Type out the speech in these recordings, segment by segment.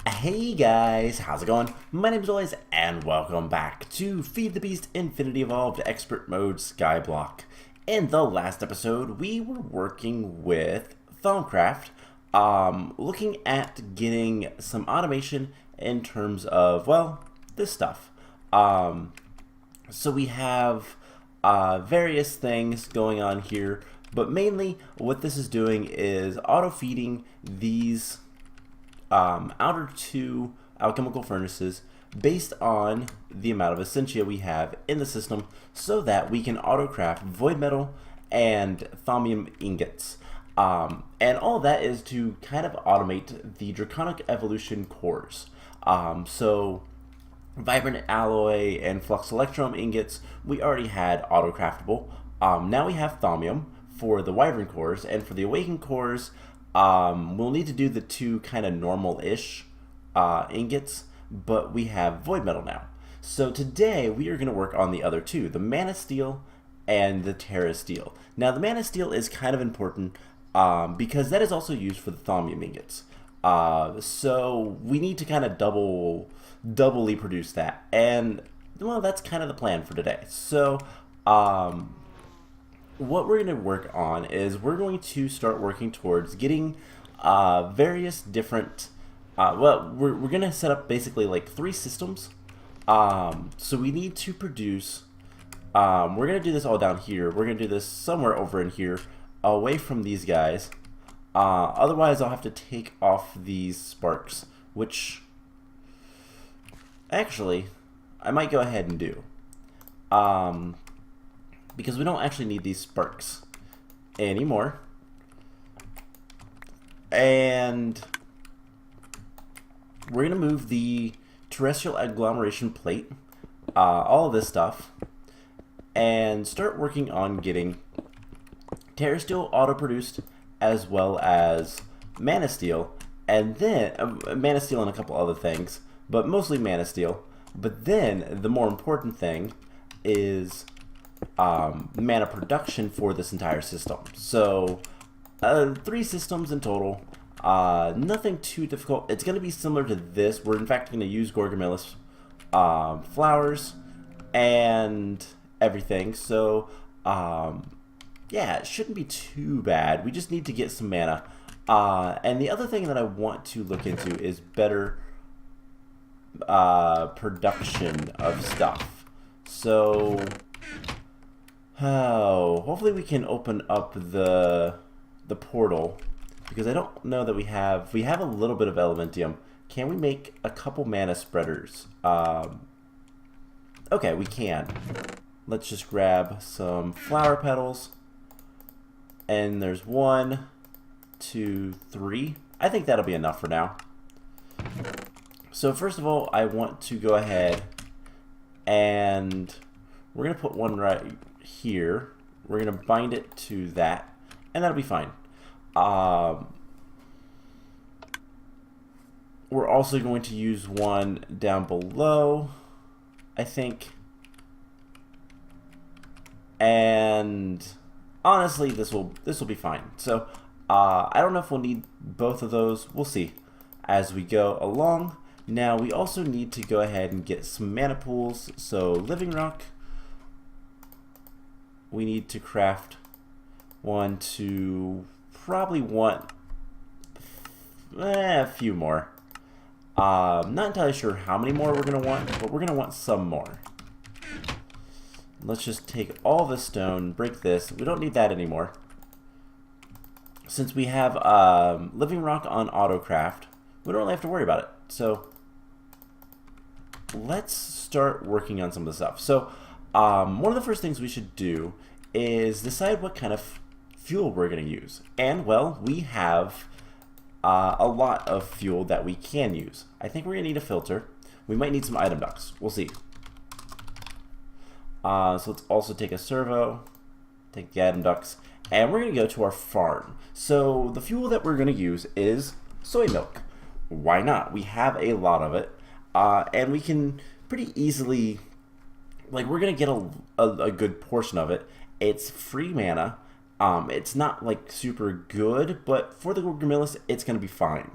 Hey guys, how's it going? My name is Always, and welcome back to Feed the Beast Infinity Evolved Expert Mode Skyblock. In the last episode, we were working with Thaumcraft, looking at getting some automation in terms of, well, this stuff. So we have various things going on here, but mainly what this is doing is auto-feeding these outer two alchemical furnaces based on the amount of essentia we have in the system so that we can auto-craft void metal and thaumium ingots. And all that is to kind of automate the Draconic Evolution Cores. So Vibrant Alloy and Flux Electrum ingots we already had auto-craftable. Now we have thaumium for the Wyvern cores, and for the Awakened cores, we'll need to do the two kind of normal-ish ingots, but we have void metal now. So today we are going to work on the other two, the Manasteel and the Terrasteel. Now the Manasteel is kind of important because that is also used for the thaumium ingots. So we need to kind of doubly produce that, and well, that's kind of the plan for today. So what we're going to work on is we're going to start working towards getting various different well, we're going to set up basically like 3 systems. So we need to produce we're going to do this all down here. We're going to do this somewhere over in here away from these guys. Otherwise I'll have to take off these sparks, which actually I might go ahead and do. Because we don't actually need these sparks anymore. And we're going to move the terrestrial agglomeration plate, all of this stuff, and start working on getting Terrasteel auto-produced as well as Manasteel, and then Manasteel and a couple other things, but mostly Manasteel. But then the more important thing is mana production for this entire system. So 3 systems in total, nothing too difficult. It's going to be similar to this. We're in fact going to use Gorgomillus flowers and everything. So yeah, it shouldn't be too bad. We just need to get some mana. And the other thing that I want to look into is better production of stuff. So hopefully we can open up the portal, because I don't know that we have a little bit of elementium. Can we make a couple mana spreaders? Okay, we can. Let's just grab some flower petals, and there's 1, 2, 3. I think that'll be enough for now. So first of all, I want to go ahead and we're gonna put one right here. We're gonna bind it to that, and that'll be fine. We're also going to use one down below, I think. And honestly, this will be fine. So I don't know if we'll need both of those. We'll see as we go along. Now we also need to go ahead and get some mana pools. So living rock, we need to craft 1, 2, probably want a few more. Not entirely sure how many more we're going to want, but we're going to want some more. Let's just take all this stone, break this. We don't need that anymore. Since we have living rock on autocraft, we don't really have to worry about it. So let's start working on some of the stuff. So one of the first things we should do is decide what kind of fuel we're going to use. And well, we have a lot of fuel that we can use. I think we're going to need a filter. We might need some item ducts. We'll see. So let's also take a servo, take the item ducts, and we're going to go to our farm. So the fuel that we're going to use is soy milk. Why not? We have a lot of it, and we can pretty easily, like, we're going to get a good portion of it. It's free mana. It's not like super good, but for the Gorgomillus, it's going to be fine.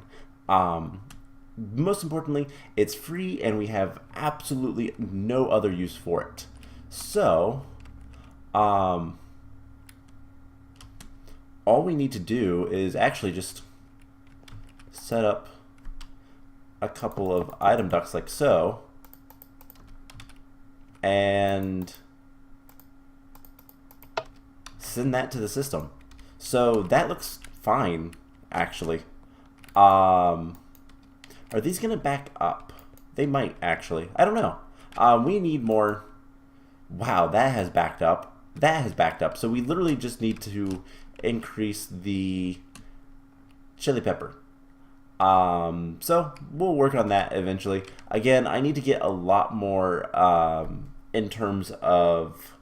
most importantly, it's free and we have absolutely no other use for it. So, all we need to do is actually just set up a couple of item ducts like so, and send that to the system. So that looks fine, actually. Are these gonna back up? They might, actually. I don't know. We need more. Wow, that has backed up. That has backed up. So we literally just need to increase the chili pepper. So we'll work on that eventually. Again, I need to get a lot more in terms of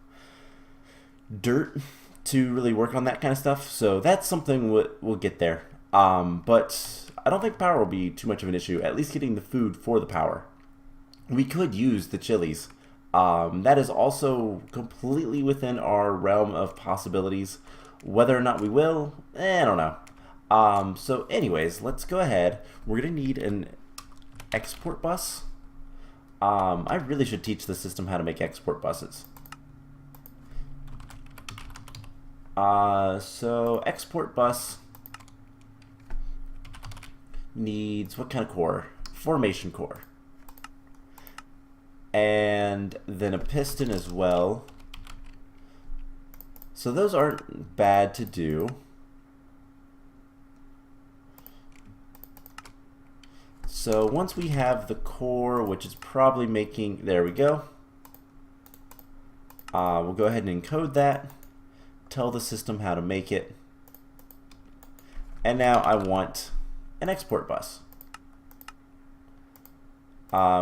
dirt to really work on that kind of stuff. So that's something we'll get there. But I don't think power will be too much of an issue, at least getting the food for the power. We could use the chilies. That is also completely within our realm of possibilities. Whether or not we will, I don't know. So anyways, let's go ahead. We're going to need an export bus. I really should teach the system how to make export buses. So export bus needs what kind of core? Formation core. And then a piston as well. So those aren't bad to do. So once we have the core, which is probably making, there we go. We'll go ahead and encode that. Tell the system how to make it. And now I want an export bus.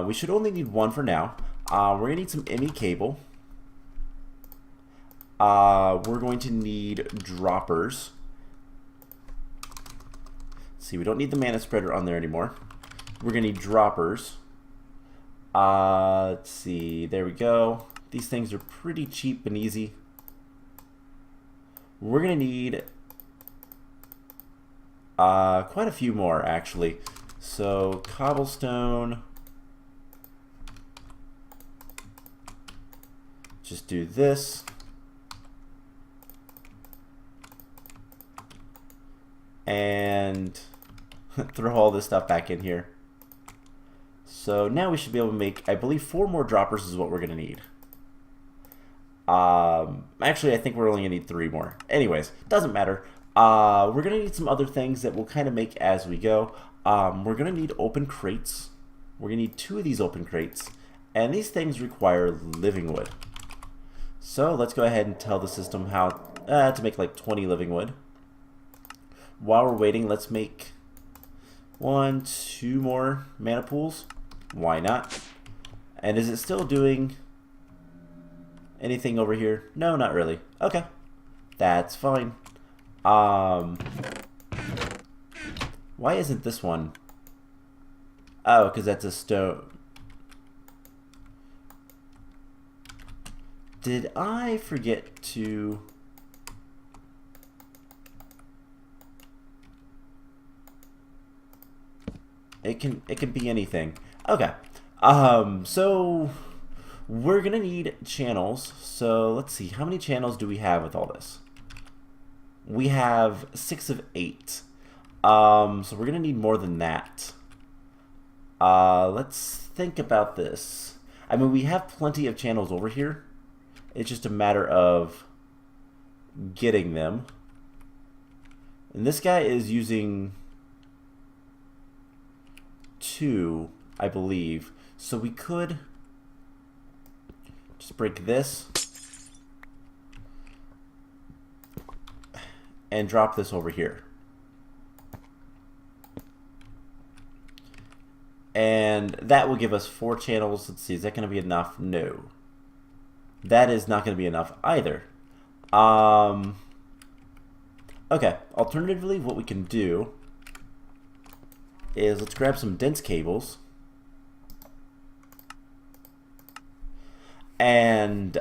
We should only need one for now. We're going to need some ME cable. We're going to need droppers. Let's see, we don't need the mana spreader on there anymore. We're going to need droppers. Let's see, there we go. These things are pretty cheap and easy. We're going to need quite a few more, actually. So, cobblestone. Just do this. And throw all this stuff back in here. So now we should be able to make, I believe, 4 more droppers is what we're going to need. Actually, I think we're only going to need 3 more. Anyways, doesn't matter. We're going to need some other things that we'll kind of make as we go. We're going to need open crates. We're going to need 2 of these open crates. And these things require living wood. So let's go ahead and tell the system how to make like 20 living wood. While we're waiting, let's make 1, 2 more mana pools. Why not? And is it still doing anything over here? No, not really. Okay, that's fine. Why isn't this one? Oh, because that's a stone. Did I forget to... It can be anything. Okay. So we're gonna need channels. So let's see, how many channels do we have with all this? We have 6 of 8. So we're gonna need more than that. Let's think about this. I mean, we have plenty of channels over here. It's just a matter of getting them. And this guy is using 2, I believe. So we could just break this and drop this over here. And that will give us 4 channels. Let's see, is that going to be enough? No. That is not going to be enough either. Okay, alternatively, what we can do is let's grab some dense cables and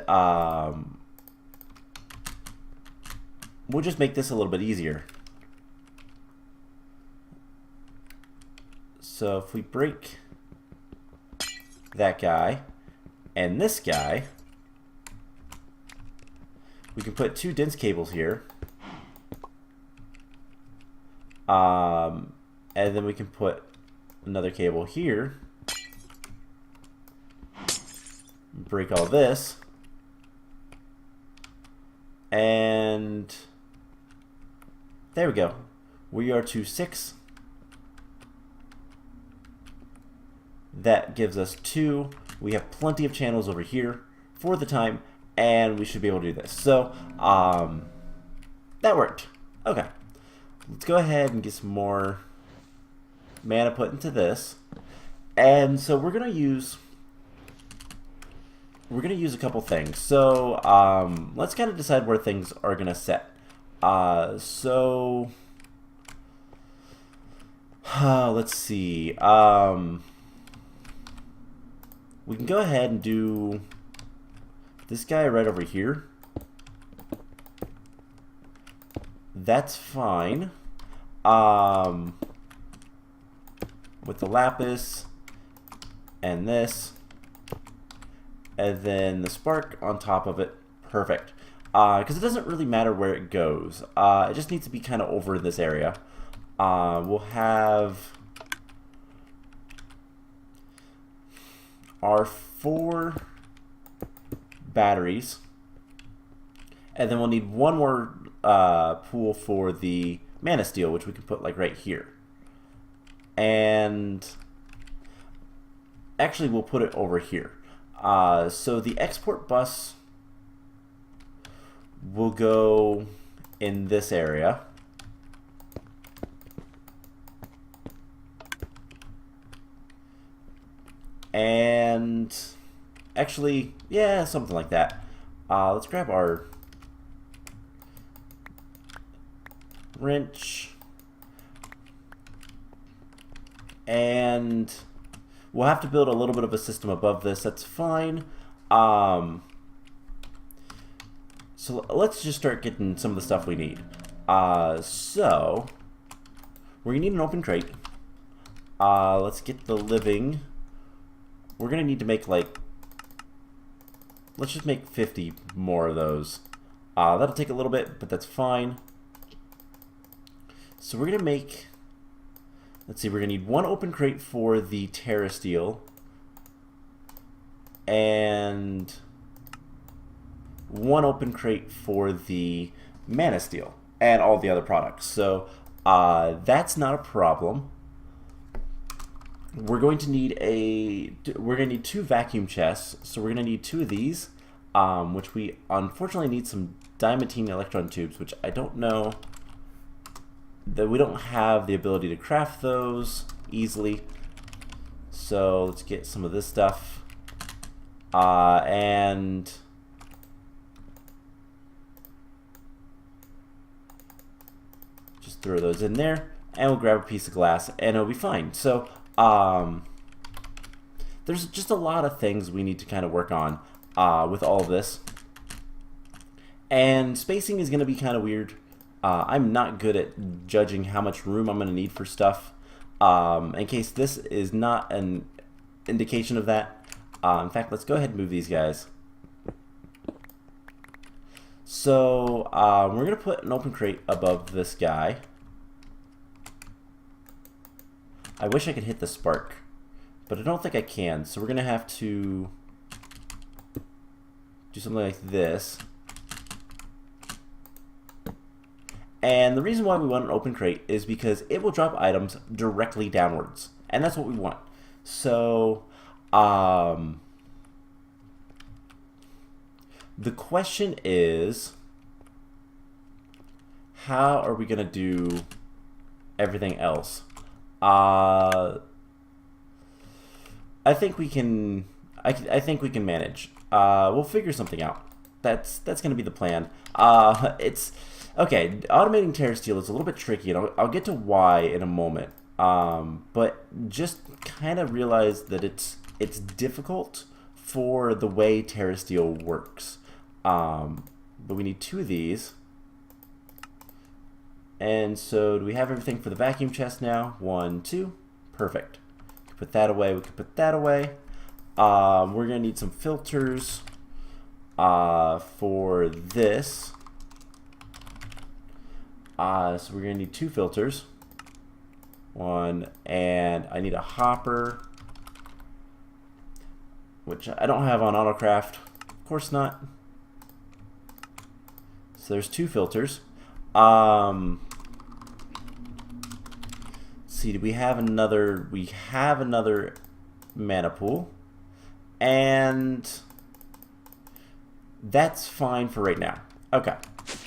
we'll just make this a little bit easier. So if we break that guy and this guy, we can put 2 dense cables here. And then we can put another cable here. Break all this. And there we go. We are to 6. That gives us 2. We have plenty of channels over here for the time, and we should be able to do this. So, that worked. Okay. Let's go ahead and get some more mana put into this. And so we're gonna use a couple things. So let's kind of decide where things are gonna set. Let's see. We can go ahead and do this guy right over here. That's fine. With the lapis and this, and then the spark on top of it. Perfect. Because it doesn't really matter where it goes. It just needs to be kind of over in this area. We'll have our 4 batteries, and then we'll need one more pool for the Manasteel, which we can put like right here. And actually we'll put it over here. So the export bus will go in this area. And actually, yeah, something like that. Let's grab our wrench, and we'll have to build a little bit of a system above this. That's fine. So let's just start getting some of the stuff we need. So we're gonna need an open crate. Let's get the living. We're gonna need to make like, let's just make 50 more of those. That'll take a little bit, but that's fine. So we're gonna make, let's see, we're gonna need 1 open crate for the Terrasteel and 1 open crate for the Manasteel and all the other products. So that's not a problem. We're going to need 2 vacuum chests. So we're gonna need 2 of these, which we unfortunately need some diamantine electron tubes, which I don't know. That we don't have the ability to craft those easily. So let's get some of this stuff. And just throw those in there, and we'll grab a piece of glass, and it'll be fine. So there's just a lot of things we need to kind of work on with all of this. And spacing is going to be kind of weird. I'm not good at judging how much room I'm going to need for stuff. In case this is not an indication of that. In fact, let's go ahead and move these guys. So we're going to put an open crate above this guy. I wish I could hit the spark, but I don't think I can. So we're going to have to do something like this. And the reason why we want an open crate is because it will drop items directly downwards. And that's what we want. So, the question is, how are we going to do everything else? I think we can. I think we can manage. We'll figure something out. That's going to be the plan. It's okay. Automating Terrasteel is a little bit tricky, and I'll get to why in a moment. But just kind of realize that it's difficult for the way Terrasteel works. But we need 2 of these. And so do we have everything for the vacuum chest now? 1, 2. Perfect. put that away. We could put that away. We're gonna need some filters for this. So we're gonna need 2 filters. One, and I need a hopper, which I don't have on AutoCraft. Of course not. So there's 2 filters. See, do we have another? We have another mana pool, and that's fine for right now. Okay,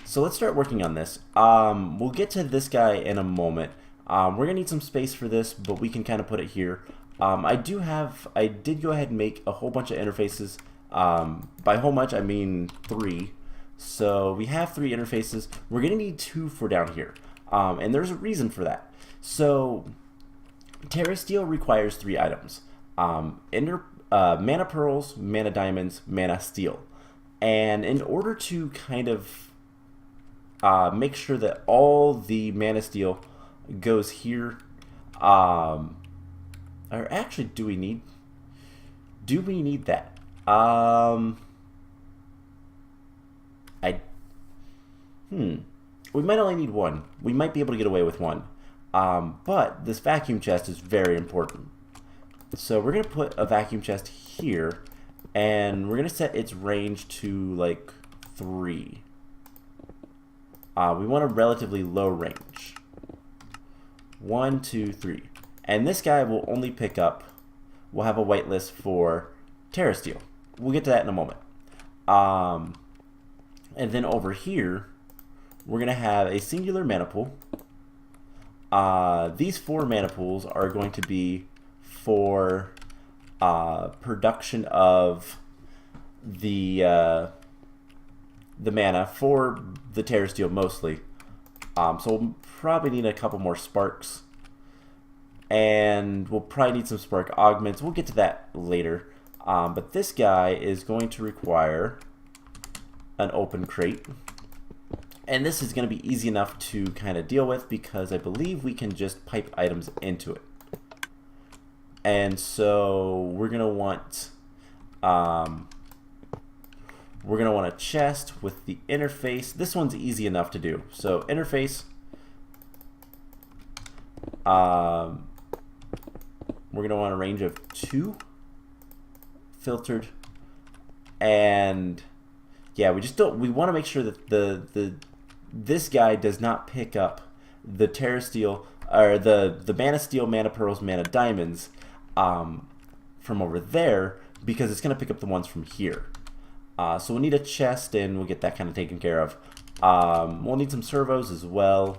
so let's start working on this. We'll get to this guy in a moment. We're gonna need some space for this, but we can kind of put it here. I did go ahead and make a whole bunch of interfaces. By whole bunch, I mean 3. So we have 3 interfaces. We're gonna need 2 for down here, and there's a reason for that. So Terrasteel requires 3 items: mana pearls, mana diamonds, Manasteel. And in order to kind of make sure that all the Manasteel goes here, or actually, do we need that? We might only need 1. We might be able to get away with 1. But this vacuum chest is very important. So we're going to put a vacuum chest here, and we're going to set its range to like 3. We want a relatively low range. 1, 2, 3. And this guy will only pick up, we'll have a whitelist for Terrasteel. We'll get to that in a moment. And then over here, we're going to have a singular mana pool. These 4 mana pools are going to be for production of the mana for the Terrasteel mostly. So we'll probably need a couple more sparks, and we'll probably need some spark augments. We'll get to that later. But this guy is going to require an open crate. And this is going to be easy enough to kind of deal with because I believe we can just pipe items into it. And so we're going to want a chest with the interface. This one's easy enough to do. So interface, we're going to want a range of 2 filtered, and yeah, we want to make sure that this guy does not pick up the Terrasteel or the Manasteel, mana pearls, mana diamonds from over there, because it's going to pick up the ones from here. So we'll need a chest, and we'll get that kind of taken care of. We'll need some servos as well.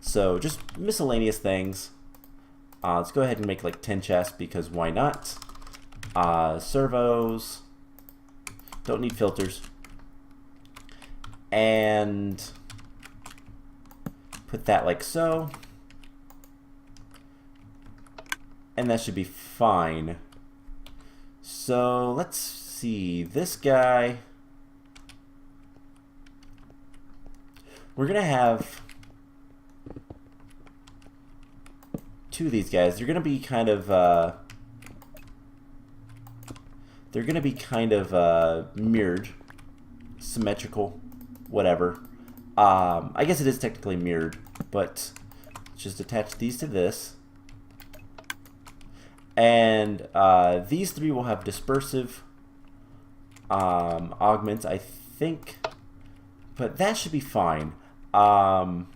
So just miscellaneous things. Let's go ahead and make like 10 chests, because why not? Servos. Don't need filters. And put that like so. And that should be fine. So let's see. This guy, we're going to have 2 of these guys. They're going to be kind of mirrored, symmetrical, whatever. I guess it is technically mirrored, but let's just attach these to this. And these 3 will have dispersive augments, I think, but that should be fine. We'll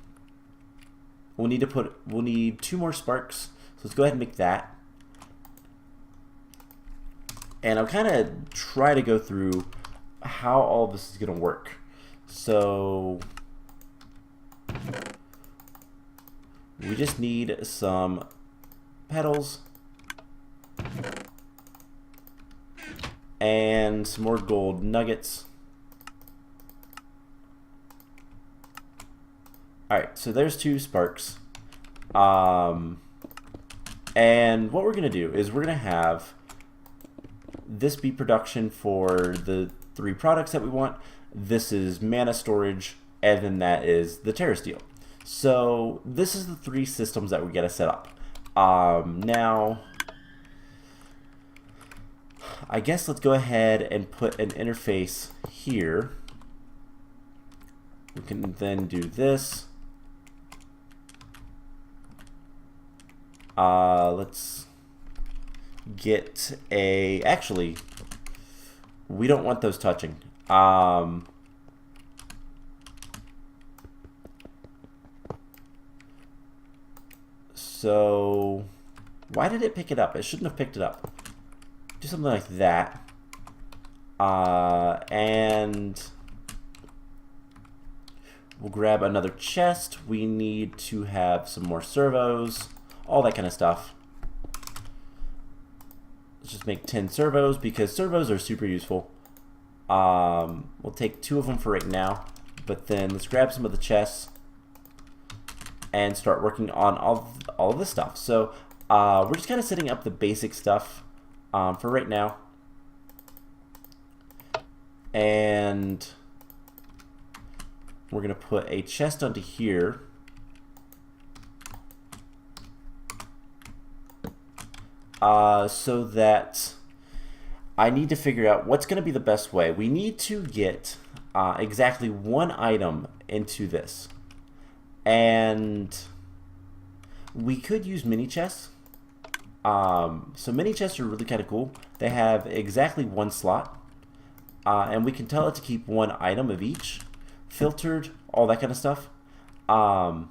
need 2 more sparks, so let's go ahead and make that. And I'll kind of try to go through how all this is going to work. So we just need some petals and some more gold nuggets. Alright, so there's 2 sparks. And what we're going to do is we're going to have this be production for the 3 products that we want. This is mana storage, and then that is the Terrasteel. So this is the 3 systems that we got to set up. Now, I guess let's go ahead and put an interface here. We can then do this. Let's get a... Actually, we don't want those touching. So, why did it pick it up? It shouldn't have picked it up. Do something like that. And we'll grab another chest. We need to have some more servos, all that kind of stuff. Let's just make 10 servos because servos are super useful. We'll take 2 of them for right now, but then let's grab some of the chests and start working on all of this stuff. So we're just kind of setting up the basic stuff for right now. And we're going to put a chest onto here. So that I need to figure out what's going to be the best way. We need to get exactly 1 item into this. And we could use mini chests. So mini chests are really kind of cool. They have exactly 1 slot. And we can tell it to keep 1 item of each. Filtered, all that kind of stuff. And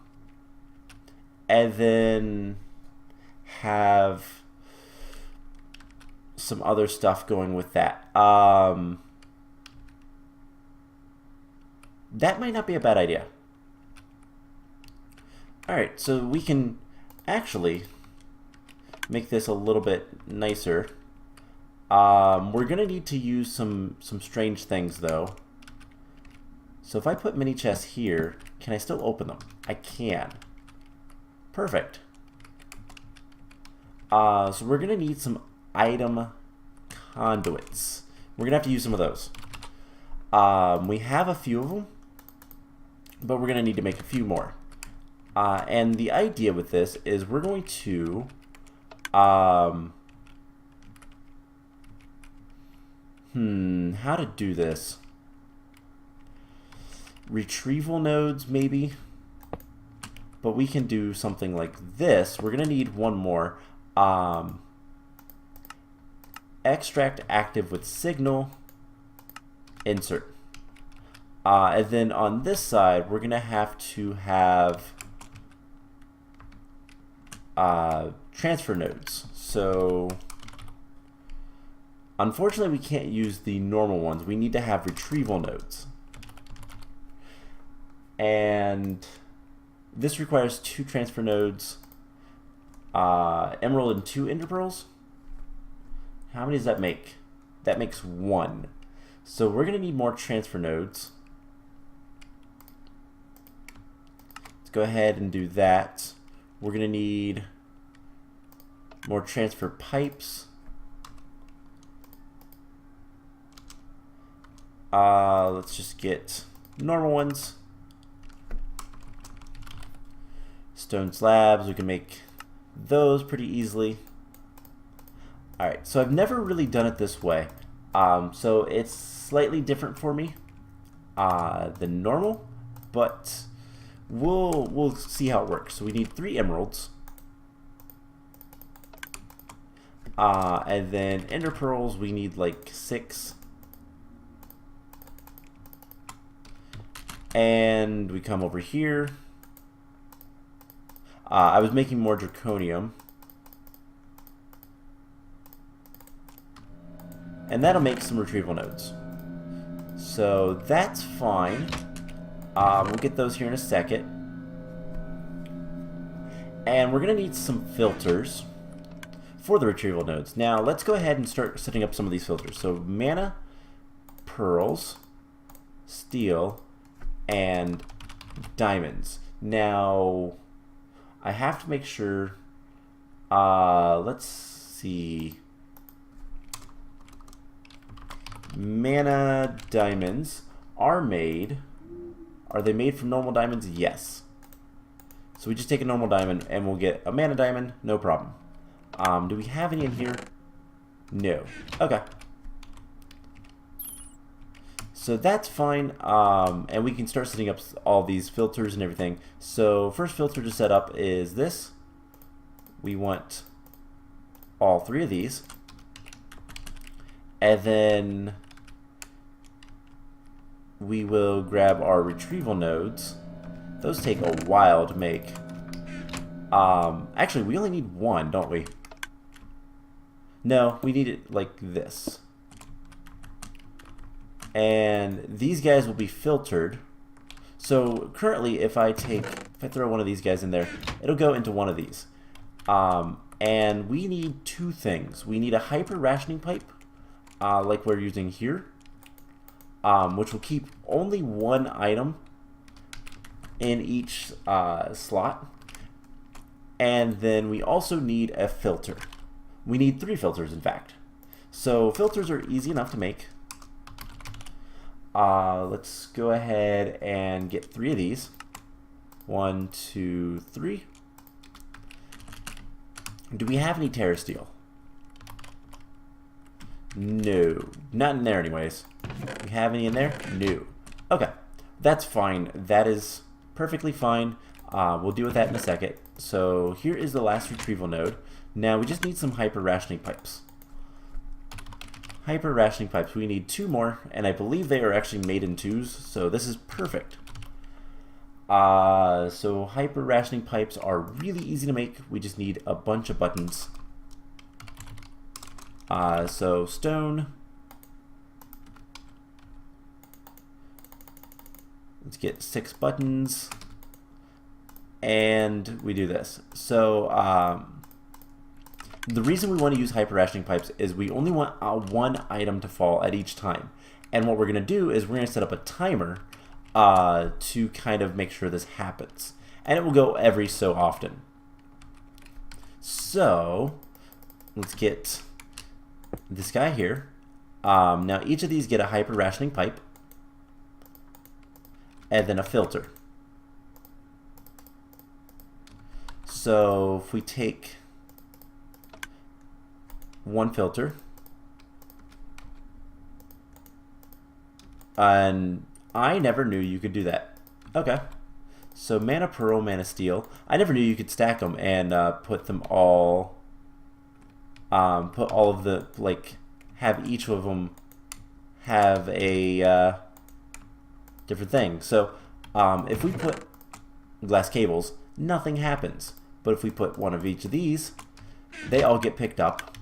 then have some other stuff going with that. That might not be a bad idea. Alright, so we can actually make this a little bit nicer. We're going to need to use some strange things though. So if I put mini chests here, can I still open them? I can. Perfect. So we're going to need some item conduits. We're going to have to use some of those. We have a few of them, but we're going to need to make a few more. And the idea with this is we're going to how to do this? Retrieval nodes maybe, but we can do something like this. We're going to need one more. Extract active with signal, insert. And then on this side, we're going to have transfer nodes. So unfortunately, we can't use the normal ones. We need to have retrieval nodes. And this requires 2 transfer nodes, emerald and 2 ender pearls. How many does that make? That makes 1. So we're going to need more transfer nodes. Let's go ahead and do that. We're going to need more transfer pipes. Let's just get normal ones. Stone slabs, we can make those pretty easily. Alright, so I've never really done it this way. So it's slightly different for me than normal, but we'll see how it works. So we need 3 emeralds. And then ender pearls, we need like 6. And we come over here. I was making more draconium. And that'll make some retrieval nodes. So that's fine. We'll get those here in a second. And we're going to need some filters for the retrieval nodes. Now let's go ahead and start setting up some of these filters. So mana, pearls, steel, and diamonds. Now I have to make sure, let's see, mana diamonds are they made from normal diamonds? Yes. So we just take a normal diamond and we'll get a mana diamond, no problem. Do we have any in here? No. Okay. So that's fine, and we can start setting up all these filters and everything. So first filter to set up is this. We want all 3 of these. And then we will grab our retrieval nodes. Those take a while to make. Actually, we only need 1, don't we? No, we need it like this. And these guys will be filtered. So currently, if I throw one of these guys in there, it'll go into one of these. And we need 2 things. We need a hyper rationing pipe, like we're using here, which will keep only 1 item in each slot. And then we also need a filter. We need 3 filters, in fact. So filters are easy enough to make. Let's go ahead and get 3 of these. 1, 2, 3. Do we have any Terrasteel? No. Not in there anyways. Do we have any in there? No. Okay. That's fine. That is perfectly fine. We'll deal with that in a second. So here is the last retrieval node. Now we just need some hyper rationing pipes. Hyper rationing pipes. We need 2 more, and I believe they are actually made in 2s, so this is perfect. So hyper rationing pipes are really easy to make. We just need a bunch of buttons. So stone. Let's get 6 buttons, and we do this. So the reason we want to use hyper rationing pipes is we only want 1 item to fall at each time. And what we're going to do is we're going to set up a timer to kind of make sure this happens. And it will go every so often. So let's get this guy here. Now each of these get a hyper rationing pipe and then a filter. So if we take 1 filter, and I never knew you could do that. Okay, so mana pearl, Manasteel. I never knew you could stack them and put them all, put all of the, like, have each of them have a different thing. So if we put glass cables, nothing happens. But if we put 1 of each of these, they all get picked up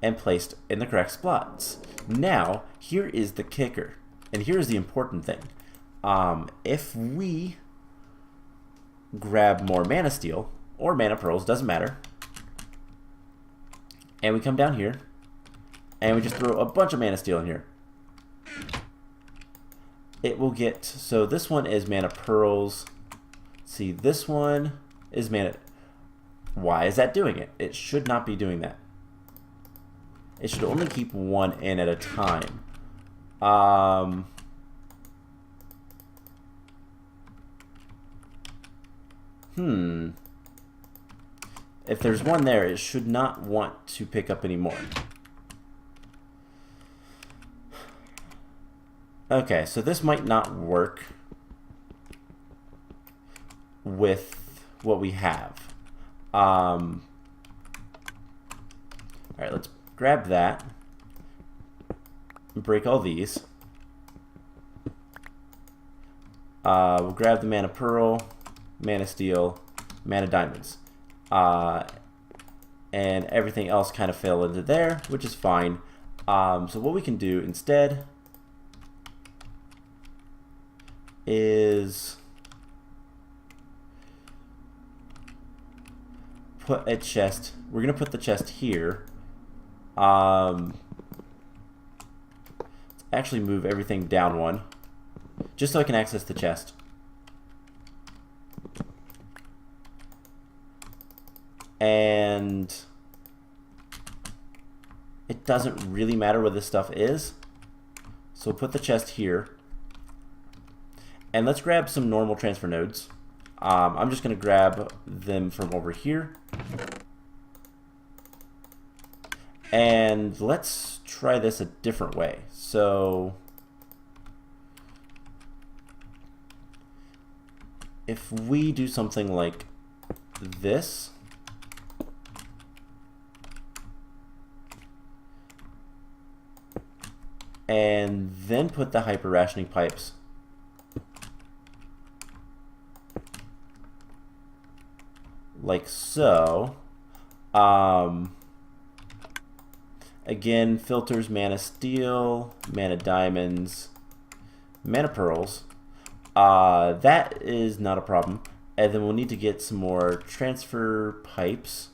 and placed in the correct spots. Now, here is the kicker, and here's the important thing. If we grab more Manasteel, or mana pearls, doesn't matter, and we come down here, and we just throw a bunch of Manasteel in here, it will get, so this one is mana pearls. See, this one is mana. Why is that doing it? It should not be doing that. It should only keep 1 in at a time. If there's 1 there, it should not want to pick up any more. Okay, so this might not work with what we have. Alright, let's grab that, break all these. We'll grab the mana pearl, Manasteel, mana diamonds, and everything else kind of fell into there, which is fine. So what we can do instead is put a chest. We're gonna put the chest here. Let's actually move everything down 1, just so I can access the chest. And it doesn't really matter where this stuff is, so we'll put the chest here. And let's grab some normal transfer nodes. I'm just going to grab them from over here. And let's try this a different way. So if we do something like this, and then put the hyper rationing pipes like so. Again, filters, Manasteel, mana diamonds, mana pearls. That is not a problem. And then we'll need to get some more transfer pipes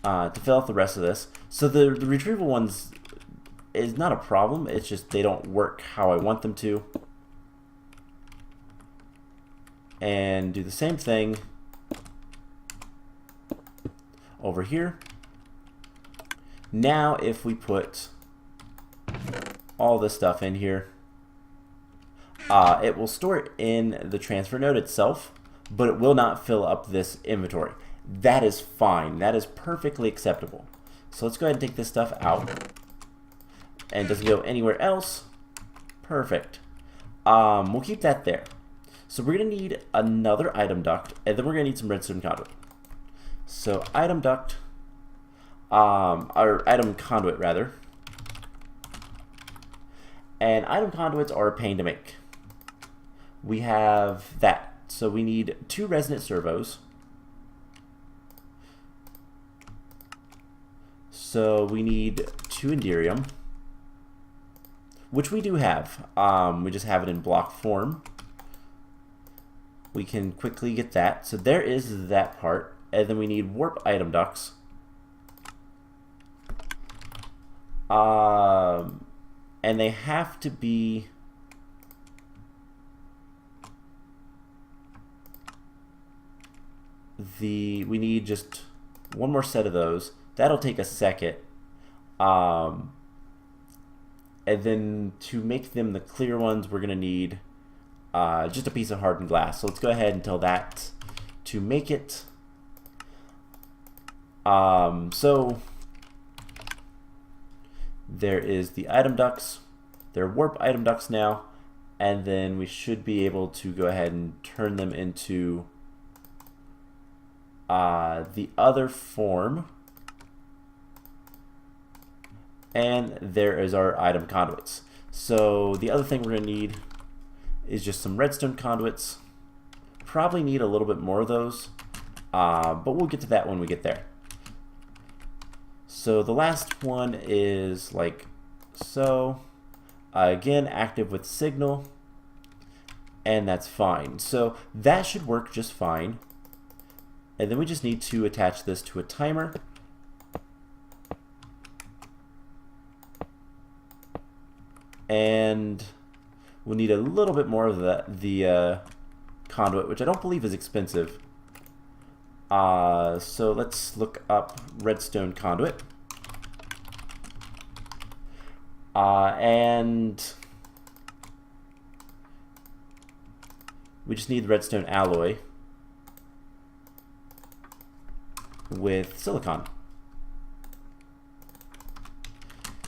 to fill out the rest of this. So the retrieval ones is not a problem. It's just they don't work how I want them to. And do the same thing over here. Now if we put all this stuff in here, it will store it in the transfer node itself, but it will not fill up this inventory. That is fine. That is perfectly acceptable. So let's go ahead and take this stuff out. And it doesn't go anywhere else. Perfect. We'll keep that there. So we're going to need another item duct, and then we're going to need some redstone conduit. So item duct, or item conduit rather. And item conduits are a pain to make. We have that. So we need 2 resonant servos. So we need 2 Enderium, which we do have. We just have it in block form. We can quickly get that. So there is that part. And then we need warp item ducts. And they have to be we need just one more set of those. That'll take a second. And then to make them the clear ones, we're gonna need just a piece of hardened glass. So let's go ahead and tell that to make it. So there is the item ducts. They're warp item ducts now, and then we should be able to go ahead and turn them into the other form. And there is our item conduits. So the other thing we're going to need is just some redstone conduits. Probably need a little bit more of those, but we'll get to that when we get there. So the last one is like so. Again, active with signal, and that's fine. So that should work just fine. And then we just need to attach this to a timer. And we'll need a little bit more of the conduit, which I don't believe is expensive. So let's look up redstone conduit. And we just need the redstone alloy with silicon.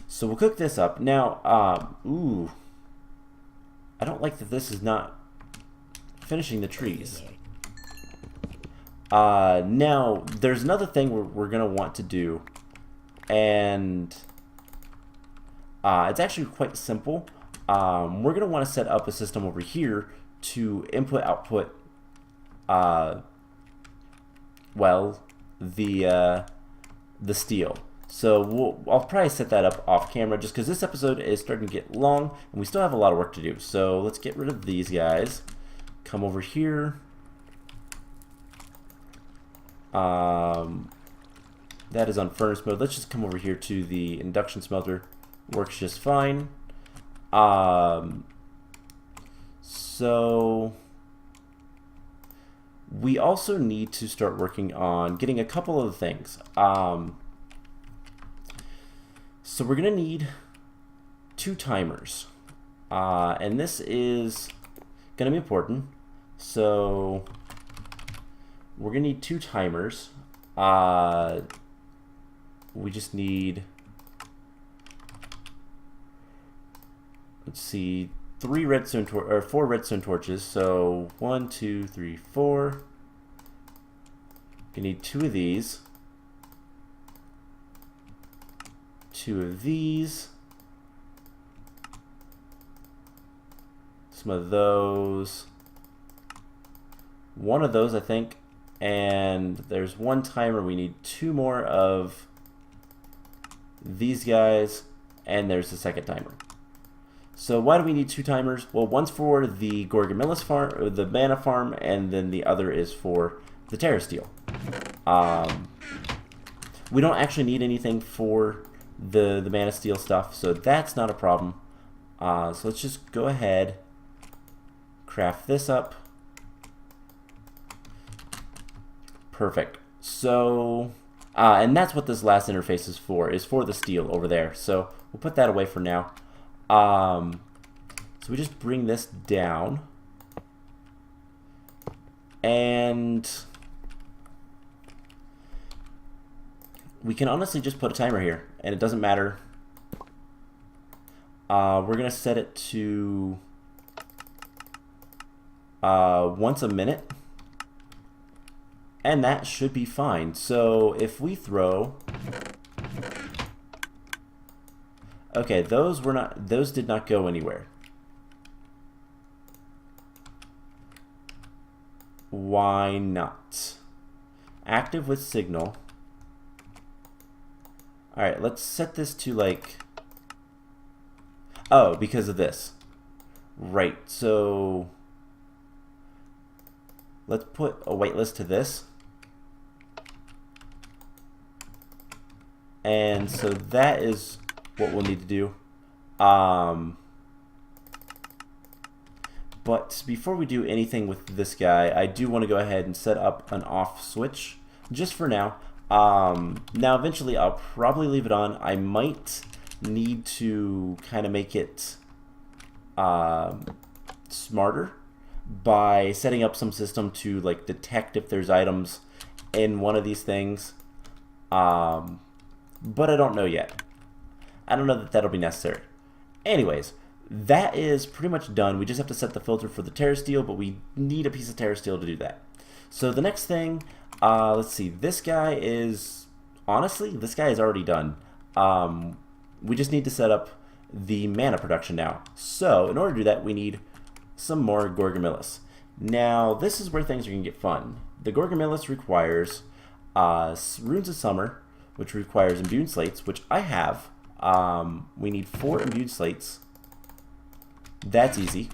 So we'll cook this up. Now, ooh, I don't like that this is not finishing the trees. Now, there's another thing we're going to want to do, and it's actually quite simple. We're going to want to set up a system over here to input-output, well, the steel. So I'll probably set that up off camera just because this episode is starting to get long and we still have a lot of work to do. So let's get rid of these guys. Come over here. That is on furnace mode. Let's just come over here to the induction smelter. Works just fine. So we also need to start working on getting a couple of things. So we're going to need 2 timers. And this is going to be important. So we're going to need 2 timers. we just need, let's see, 4 redstone torches. So 1, 2, 3, 4. You need 2 of these, 2 of these, some of those, 1 of those, I think, and there's 1 timer. We need 2 more of these guys, and there's the second timer. So why do we need 2 timers? Well, one's for the Gorgomillis farm, or the mana farm, and then the other is for the Terrasteel. We don't actually need anything for the Manasteel stuff, so that's not a problem. So let's just go ahead, craft this up. Perfect. So, and that's what this last interface is for the steel over there. So we'll put that away for now. So we just bring this down, and we can honestly just put a timer here, and it doesn't matter. We're gonna set it to once a minute, and that should be fine. So if we throw, okay, those did not go anywhere. Why not? Active with signal. Alright, let's set this to like, oh, because of this. Right, so let's put a whitelist to this. And so that is what we'll need to do. But before we do anything with this guy, I do want to go ahead and set up an off switch, just for now. Now eventually I'll probably leave it on. I might need to kind of make it smarter by setting up some system to like detect if there's items in one of these things. But I don't know yet. I don't know that that'll be necessary. Anyways, that is pretty much done. We just have to set the filter for the Terrasteel, but we need a piece of Terrasteel to do that. So the next thing, let's see, this guy is, honestly, this guy is already done. We just need to set up the mana production now. So in order to do that, we need some more Gorgomillis. Now, this is where things are going to get fun. The Gorgomillis requires Runes of Summer, which requires imbued slates, which I have. We need 4 imbued slates. That's easy.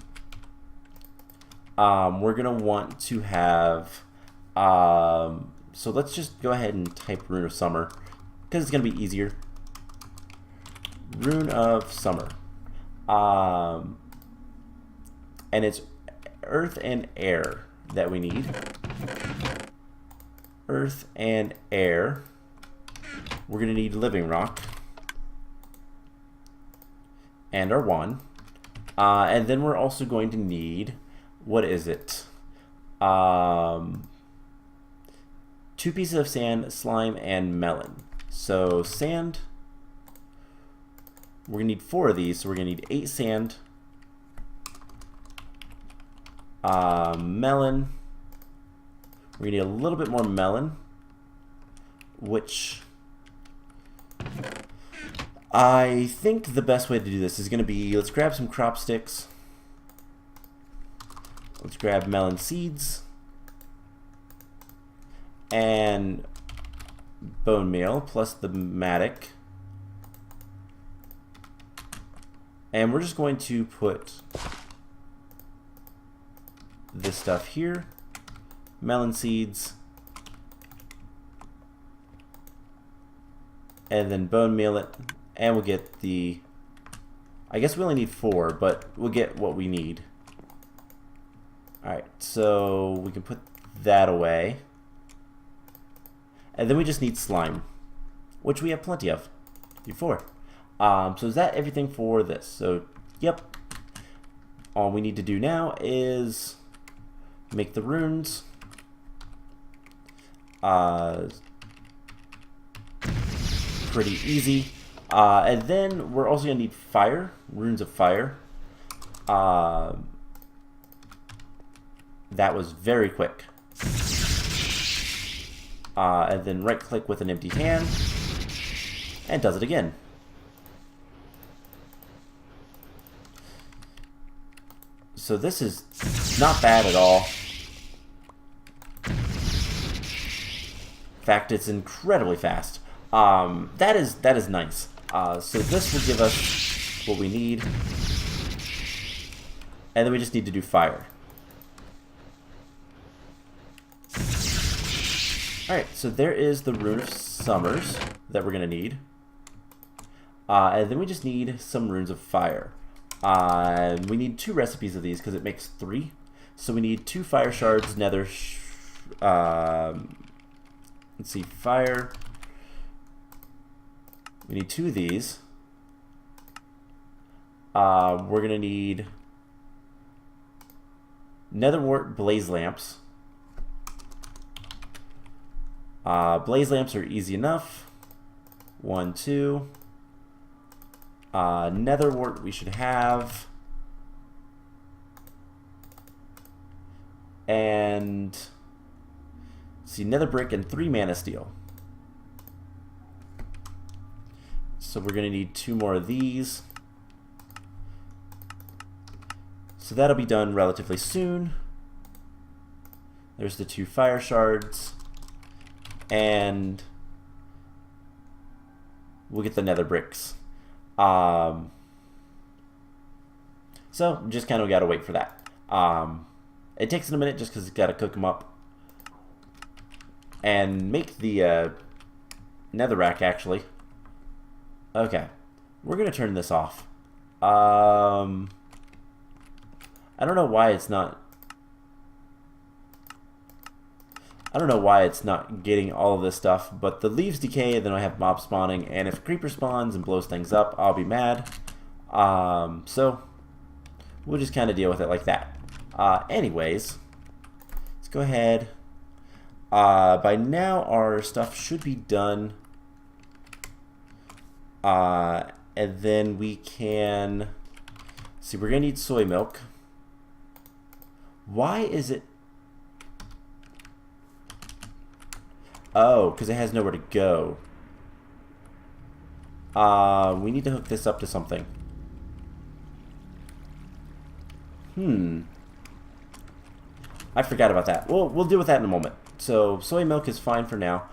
We're going to want to have, so let's just go ahead and type Rune of Summer, because it's going to be easier. Rune of Summer. And it's earth and air that we need. Earth and air. We're going to need living rock. And our 1. And then we're also going to need, what is it? 2 pieces of sand, slime, and melon. So sand, we're going to need 4 of these, so we're going to need 8 sand. Melon, we're going to need a little bit more melon, which I think the best way to do this is going to be, let's grab some crop sticks. Let's grab melon seeds and bone meal plus the matic. And we're just going to put this stuff here. Melon seeds. And then bone meal it. And we'll get the, I guess we only need 4, but we'll get what we need. Alright, so we can put that away. And then we just need slime, which we have plenty of before. So is that everything for this? So, yep. All we need to do now is make the runes. pretty easy. And then we're also going to need fire, runes of fire. That was very quick. And then right click with an empty hand, and does it again. So this is not bad at all. In fact, it's incredibly fast. That is nice. So this will give us what we need. And then we just need to do fire. Alright, so there is the Rune of Summers that we're going to need. And then we just need some Runes of Fire. We need 2 recipes of these because it makes 3. So we need 2 Fire Shards, Nether... let's see, Fire... We need 2 of these. We're going to need Netherwort Blaze Lamps. Blaze Lamps are easy enough. 1, 2. Netherwort we should have. And let's see, Nether Brick and 3 Manasteel. So we're going to need 2 more of these. So that'll be done relatively soon. There's the 2 Fire Shards. And we'll get the Nether Bricks. So just kind of got to wait for that. It takes a minute just because it's got to cook them up. And make the netherrack, actually. Okay, we're going to turn this off. I don't know why it's not... I don't know why it's not getting all of this stuff, but the leaves decay, and then I have mob spawning, and if a creeper spawns and blows things up, I'll be mad. So, we'll just kind of deal with it like that. Anyways, let's go ahead. By now, our stuff should be done. And then we can... see, we're going to need soy milk. Why is it... oh, because it has nowhere to go. We need to hook this up to something. I forgot about that. We'll deal with that in a moment. So, soy milk is fine for now.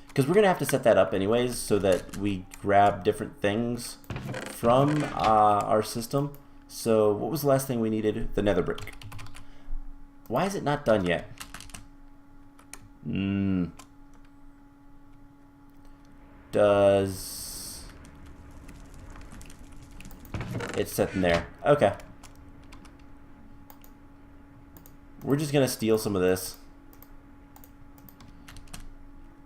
Because we're going to have to set that up anyways so that we grab different things from our system. So, what was the last thing we needed? The nether brick. Why is it not done yet? Does... it's sitting there. Okay. We're just going to steal some of this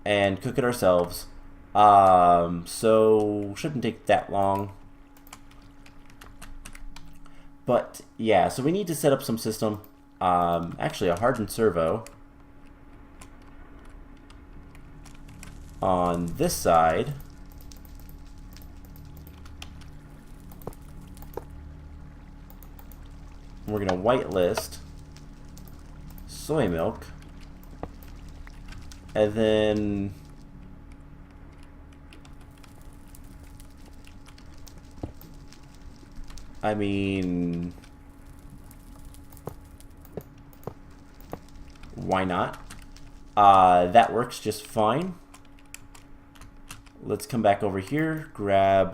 and cook it ourselves. So shouldn't take that long. But yeah, so we need to set up some system. Actually a hardened servo on this side. We're going to whitelist soy milk. And then I mean, why not? That works just fine. Let's come back over here, grab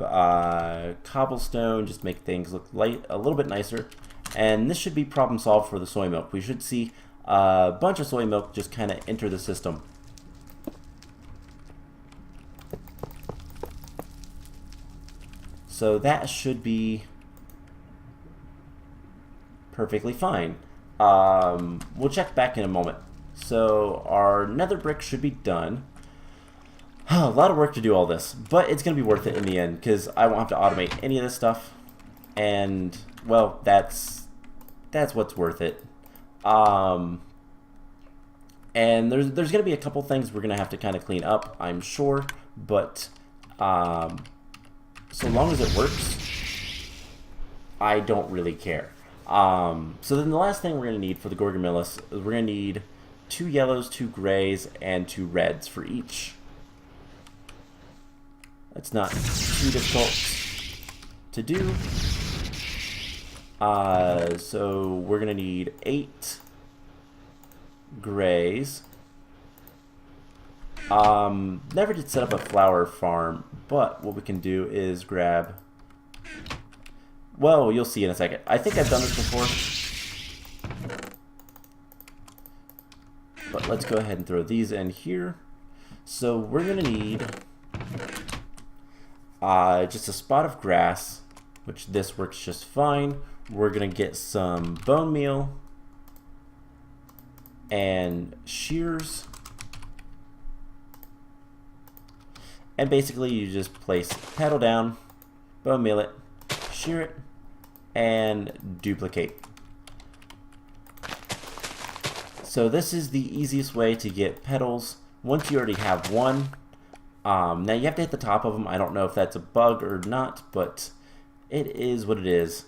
cobblestone, just make things look a little bit nicer. And this should be problem solved for the soy milk. We should see a bunch of soy milk just kind of enter the system. So that should be perfectly fine. We'll check back in a moment. So our nether brick should be done. A lot of work to do all this, but it's going to be worth it in the end because I won't have to automate any of this stuff. And, well, that's what's worth it. And And there's going to be a couple things we're going to have to kind of clean up, I'm sure, but so long as it works, I don't really care. So then the last thing we're going to need for the Gorgomillis is we're going to need 2 yellows, 2 grays, and 2 reds for each. That's not too difficult to do. So we're going to need 8 grays. Never did set up a flower farm, but what we can do is grab... Well, you'll see in a second. I think I've done this before. But let's go ahead and throw these in here. So we're going to need just a spot of grass, which this works just fine. We're going to get some bone meal and shears. And basically you just place petal down, bone meal it, shear it, and duplicate. So this is the easiest way to get petals once you already have one. Now you have to hit the top of them. I don't know if that's a bug or not, but it is what it is.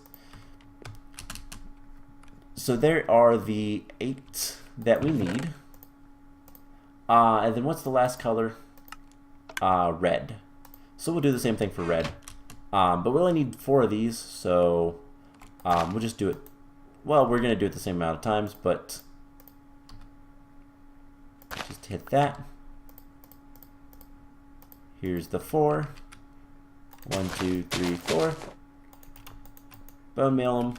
So there are the 8 that we need. And then what's the last color? Red. So we'll do the same thing for red. But we only need 4 of these, so we'll just do it. Well, we're going to do it the same amount of times, but just hit that. Here's the 4. 1, 2, 3, 4. Bone meal them.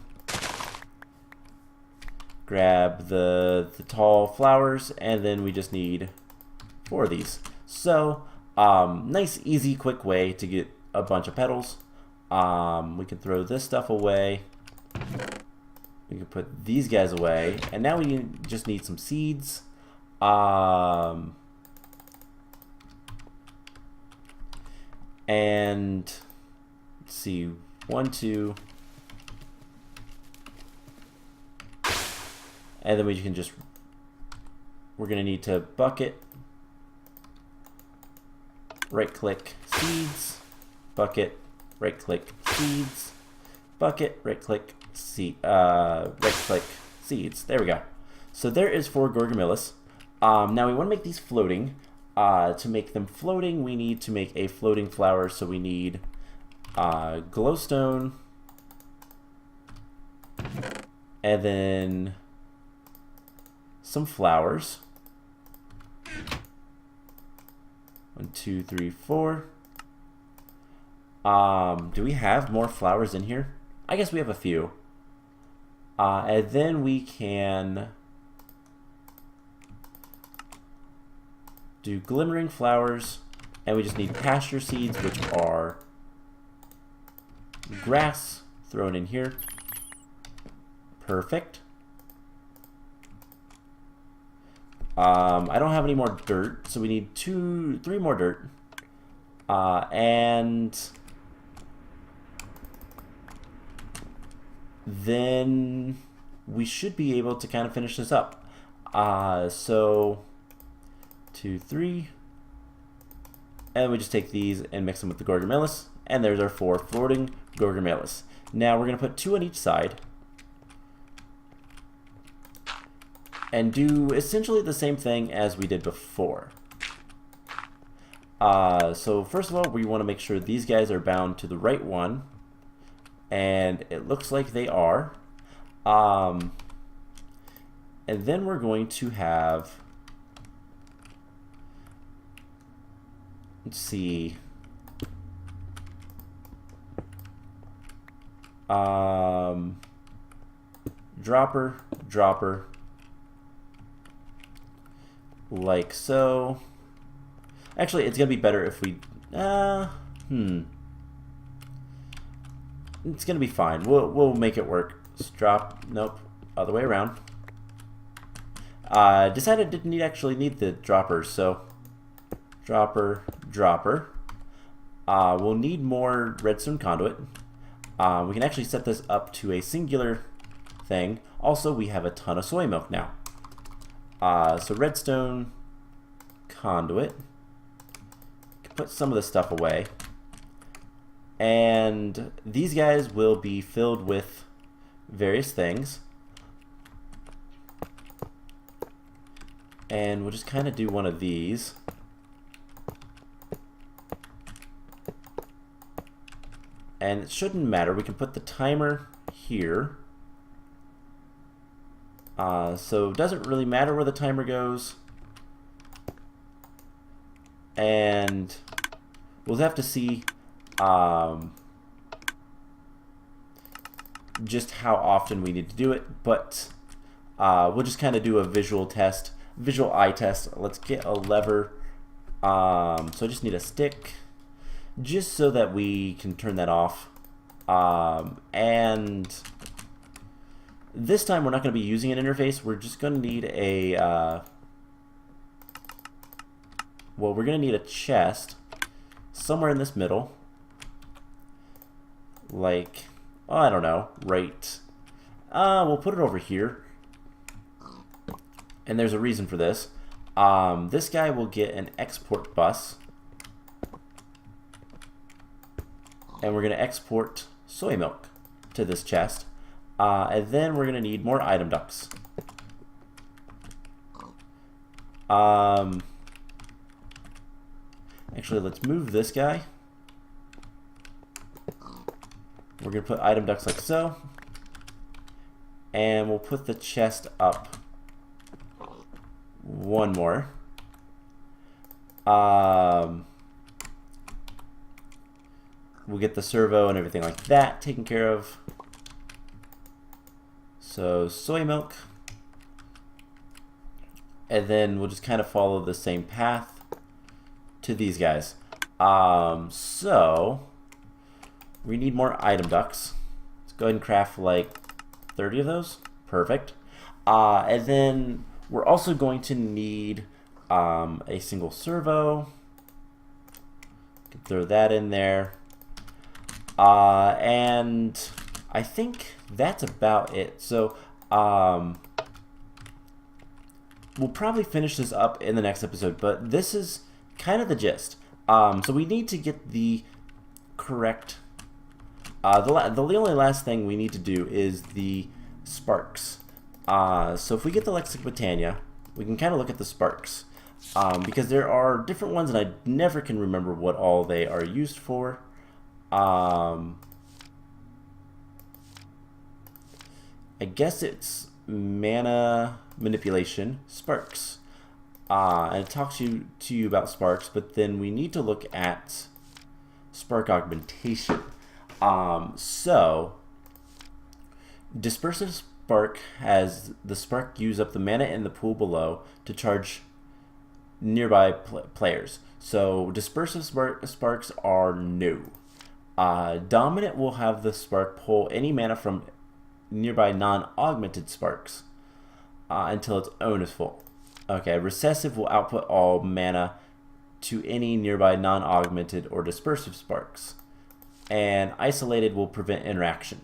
Grab the tall flowers, and then we just need 4 of these. So, nice, easy, quick way to get a bunch of petals. We can throw this stuff away. We can put these guys away, and now we just need some seeds. And let's see, 1, 2, and then we can just, we're gonna need to bucket, right click seeds, bucket, right click seeds, bucket, right click seeds. There we go. So there is 4 Gorgomillis. Now we want to make these floating. To make them floating, we need to make a floating flower. So we need glowstone, and then some flowers. 1, 2, 3, 4. Do we have more flowers in here? I guess we have a few. And then we can do glimmering flowers, and we just need pasture seeds, which are grass, thrown in here. Perfect. I don't have any more dirt, so we need 3 more dirt. And then we should be able to kind of finish this up. So 2, 3, and we just take these and mix them with the Gorgomillis, and there's our 4 floating Gorgomillis. Now we're going to put 2 on each side and do essentially the same thing as we did before. So first of all, we want to make sure these guys are bound to the right one, and it looks like they are. And then we're going to have, let's see, dropper, dropper, like so. Actually, it's gonna be better if we, it's gonna be fine. We'll make it work. Just drop, nope, other way around. Decided didn't actually need the droppers, so dropper, dropper. We'll need more redstone conduit. We can actually set this up to a singular thing. Also, we have a ton of soy milk now. So redstone conduit. Put some of the stuff away. And these guys will be filled with various things. And we'll just kind of do one of these. And it shouldn't matter. We can put the timer here. So it doesn't really matter where the timer goes. And we'll have to see just how often we need to do it. But we'll just kind of do a visual eye test. Let's get a lever. So I just need a stick, just so that we can turn that off. And this time we're not going to be using an interface. We're just going to need a well, we're going to need a chest somewhere in this middle, like, oh, I don't know, right, we'll put it over here. And there's a reason for this. This guy will get an export bus, and we're going to export soy milk to this chest. And then we're going to need more item ducts. Actually, let's move this guy. We're going to put item ducts like so. And we'll put the chest up one more. We'll get the servo and everything like that taken care of. So soy milk. And then we'll just kind of follow the same path to these guys. So we need more item ducts. Let's go ahead and craft like 30 of those. Perfect. And then we're also going to need a single servo. Can throw that in there. And I think that's about it. So we'll probably finish this up in the next episode, but this is kind of the gist. So we need to get the correct... the only last thing we need to do is the sparks. So if we get the Lexic Botania, we can kind of look at the sparks. Because there are different ones, and I never can remember what all they are used for. I guess it's mana manipulation, sparks. And it talks to you about sparks, but then we need to look at spark augmentation. So dispersive spark has the spark use up the mana in the pool below to charge nearby players. So dispersive sparks are new. Dominant will have the spark pull any mana from nearby non-augmented sparks until its own is full. Okay, recessive will output all mana to any nearby non-augmented or dispersive sparks. And isolated will prevent interaction.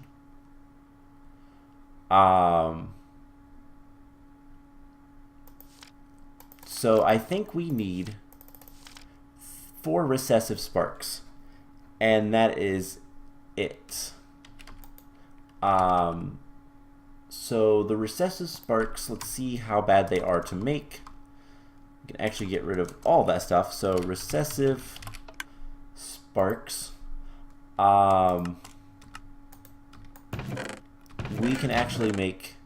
So I think we need 4 recessive sparks. And that is it. So the recessive sparks, let's see how bad they are to make. We can actually get rid of all that stuff. So recessive sparks. We can actually make...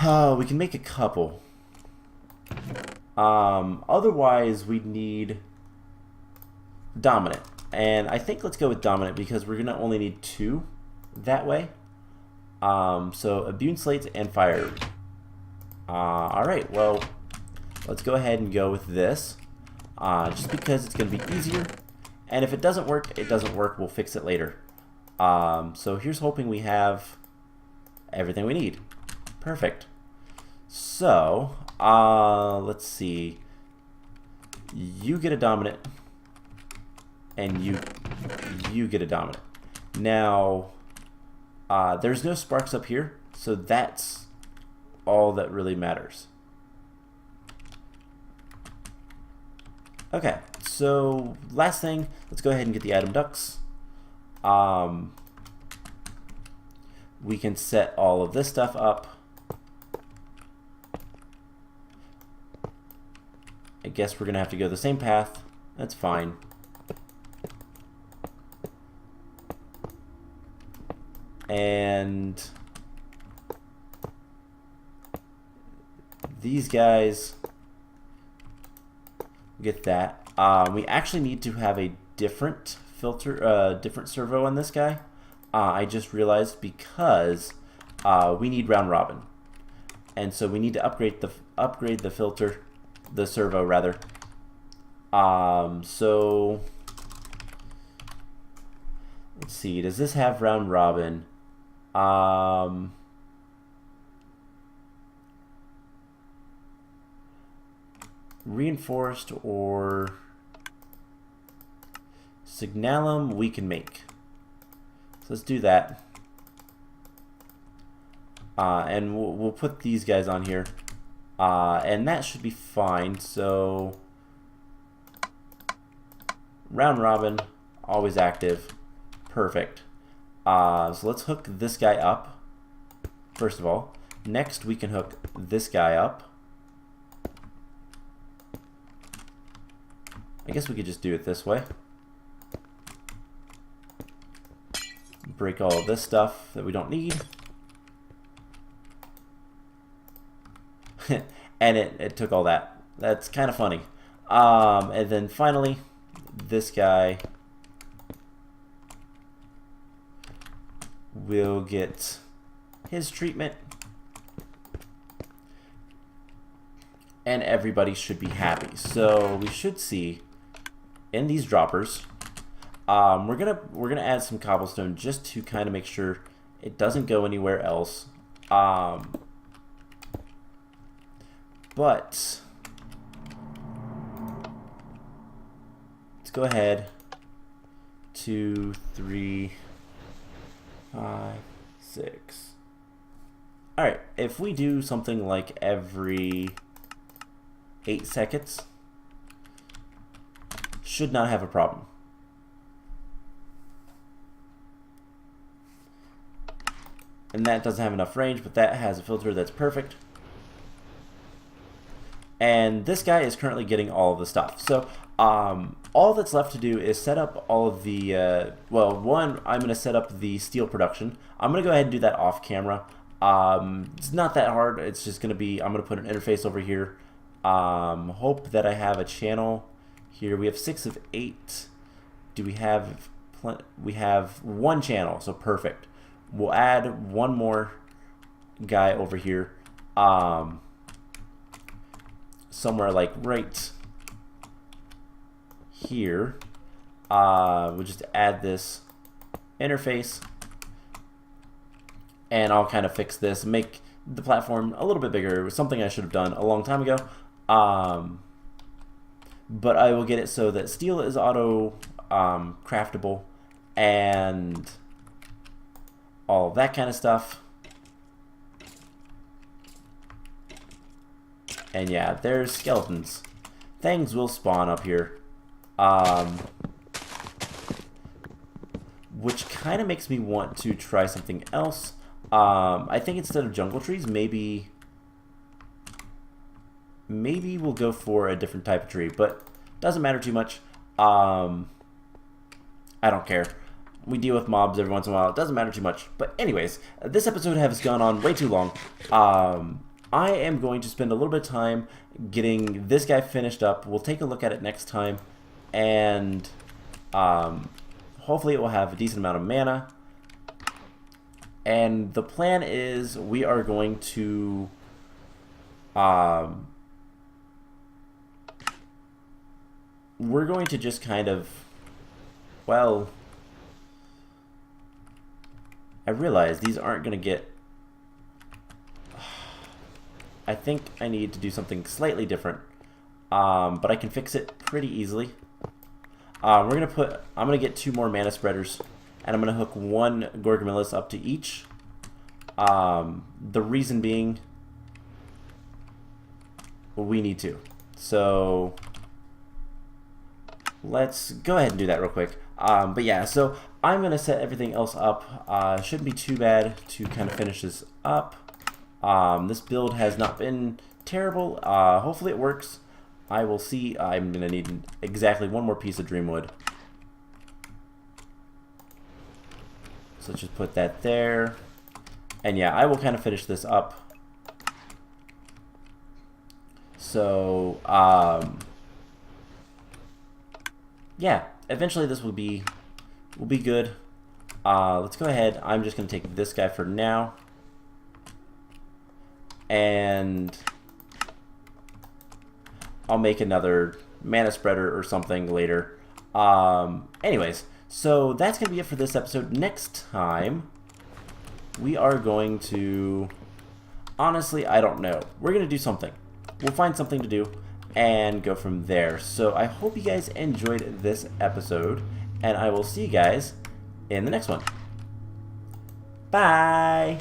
we can make a couple. Otherwise, we'd need dominant. And I think let's go with dominant because we're going to only need 2 that way. So immune slates and fire. Alright, well, let's go ahead and go with this. Just because it's going to be easier. And if it doesn't work, it doesn't work. We'll fix it later. So here's hoping we have everything we need. Perfect. So, let's see. You get a dominant. And you get a dominant. Now, there's no sparks up here, so that's all that really matters. Okay, so last thing, let's go ahead and get the item ducts. We can set all of this stuff up. I guess we're gonna have to go the same path. That's fine. And these guys get that. We actually need to have a different filter, different servo on this guy. I just realized because we need round robin, and so we need to upgrade the filter, the servo rather. So let's see. Does this have round robin? Reinforced or signalum we can make. So let's do that. And we'll put these guys on here. And that should be fine. So round robin, always active. Perfect. So let's hook this guy up, first of all. Next we can hook this guy up. I guess we could just do it this way. Break all of this stuff that we don't need. And it took all that. That's kind of funny. And then finally, this guy will get his treatment. And everybody should be happy. So we should see in these droppers, we're gonna add some cobblestone just to kind of make sure it doesn't go anywhere else. But let's go ahead. 2, 3, 5, 6. All right. If we do something like every 8 seconds, should not have a problem. And that doesn't have enough range, but that has a filter that's perfect. And this guy is currently getting all of the stuff. So all that's left to do is set up all of the, well, one, I'm going to set up the steel production. I'm going to go ahead and do that off camera. It's not that hard. It's just going to be, I'm going to put an interface over here. Hope that I have a channel here. We have 6 of 8. Do we have, we have 1 channel, so perfect. We'll add 1 more guy over here. Somewhere like right here. We'll just add this interface, and I'll kind of fix this, make the platform a little bit bigger. It was something I should have done a long time ago. But I will get it so that steel is auto craftable and all that kind of stuff. And yeah, there's skeletons. Things will spawn up here. Which kind of makes me want to try something else. I think instead of jungle trees, maybe we'll go for a different type of tree, but doesn't matter too much. I don't care. We deal with mobs every once in a while. It doesn't matter too much. But anyways, this episode has gone on way too long. I am going to spend a little bit of time getting this guy finished up. We'll take a look at it next time, and hopefully it will have a decent amount of mana. And the plan is we are going to we're going to just kind of, well, I realize these aren't going to get, I think I need to do something slightly different, but I can fix it pretty easily. I'm going to get 2 more mana spreaders, and I'm going to hook 1 Gorgomillis up to each. The reason being we need to. So let's go ahead and do that real quick. But yeah, so I'm going to set everything else up. Shouldn't be too bad to kind of finish this up. This build has not been terrible. Hopefully it works. I will see. I'm going to need exactly one more piece of Dreamwood. So let's just put that there. And yeah, I will kind of finish this up. So, yeah, eventually this will be good. Let's go ahead. I'm just going to take this guy for now. And I'll make another mana spreader or something later. Anyways, so that's going to be it for this episode. Next time, we are going to... Honestly, I don't know. We're going to do something. We'll find something to do and go from there. So I hope you guys enjoyed this episode, and I will see you guys in the next one. Bye!